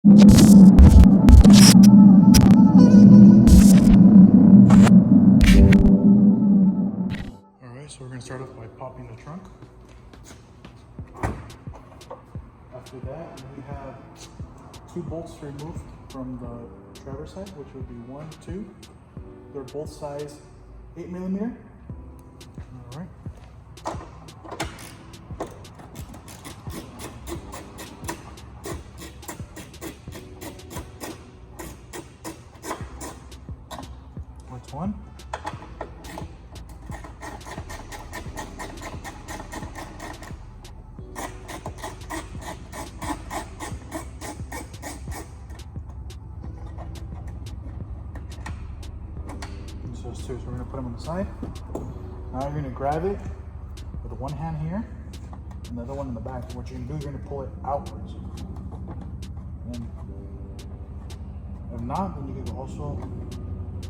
Alright, so we're going to start off by popping the trunk. After that, we have 2 bolts removed from the driver's side, which would be 1, 2. They're both size 8mm. Alright. That's one. So there's 2, so we're going to put them on the side. Now you're going to grab it with one hand here and the other one in the back. What you're going to do, you're going to pull it outwards. And if not, then you can also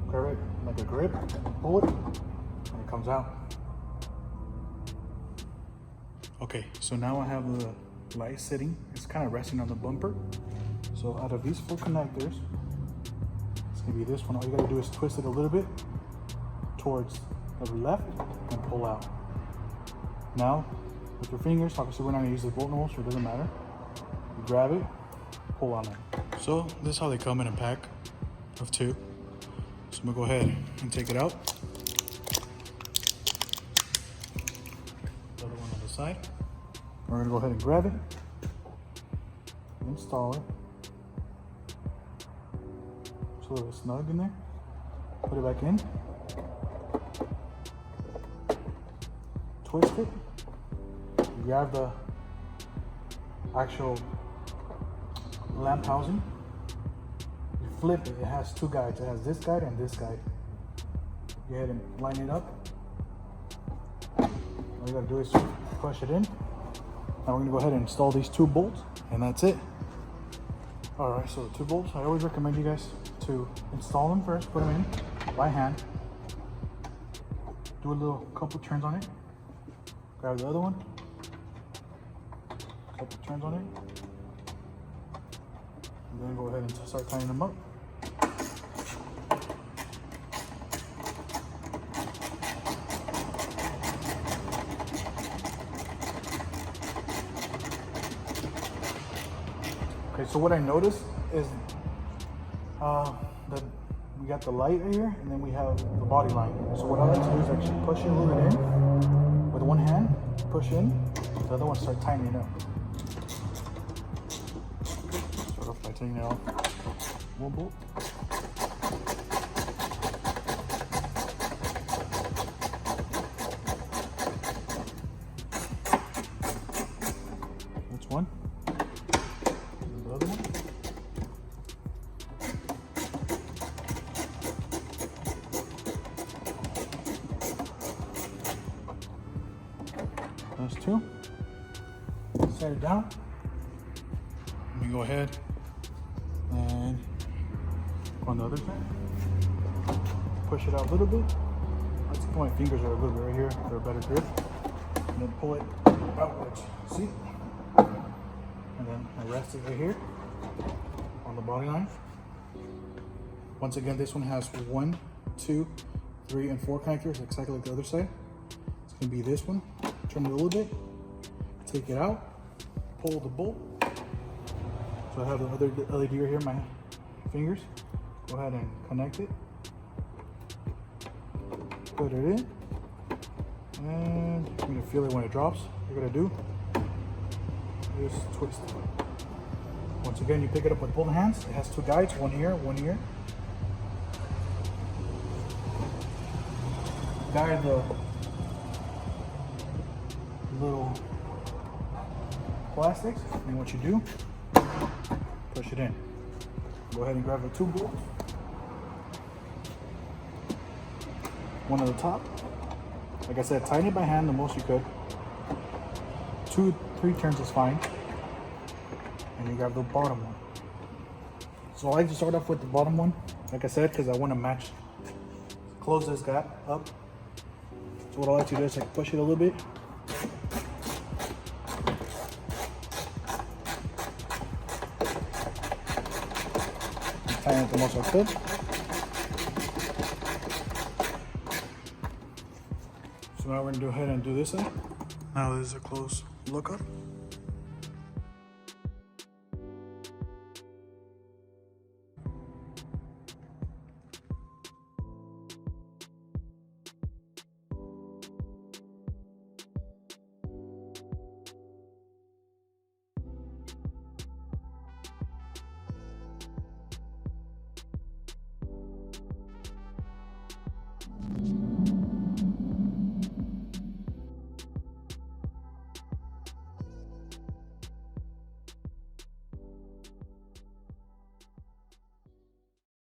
grab it like a grip, pull it, and it comes out. Okay, so now I have the light sitting. It's kind of resting on the bumper. So out of these 4 connectors, it's going to be this one. All you got to do is twist it a little bit towards the left and pull out. Now, with your fingers, obviously we're not going to use the bolt nose, so it doesn't matter. You grab it, pull on it. So this is how they come in a pack of 2. So I'm going to go ahead and take it out. The other one on the side. We're going to go ahead and grab it, install it. It's a little snug in there. Put it back in. Twist it. You grab the actual lamp housing. You flip it. It has 2 guides. It has this guide and this guide. Go ahead and line it up. All you gotta do is push it in. Now we're gonna go ahead and install these 2 bolts, and that's it. All right, so the 2 bolts, I always recommend you guys to install them first, put them in by hand. Do a little couple turns on it. Grab the other one. Couple turns on it. And then go ahead and start tightening them up. Okay, so what I noticed is that we got the light here, and then we have the body line. So what I like to do is actually push it a little bit in with one hand, push in, the other one start tightening it up. Start off by taking it off one bolt. That's one. And the other one. Those 2. Set it down. Let me go ahead and on the other side, push it out a little bit. I like to put my fingers are a little bit right here for a better grip, and then pull it outwards. See? And then I rest it right here on the body line. Once again, this one has 1, 2, 3, and 4 connectors, exactly like the other side. It's gonna be this one. Turn it a little bit, take it out, pull the bolt. So I have the other LED right here in my fingers. Go ahead and connect it. Put it in. And you're gonna feel it when it drops. What you're gonna do is twist it. Once again, you pick it up with both hands. It has 2 guides, one here, one here. Guide the little plastics, and what you do, push it in. Go ahead and grab the 2 bolts. One at the top. Like I said, tighten it by hand the most you could. 2, 3 turns is fine. And you grab the bottom one. So I like to start off with the bottom one, like I said, because I want to match, close this gap up. So what I like to do is like push it a little bit. tighten it the most I could. So now we're gonna go ahead and do this side. Now this is a close look up.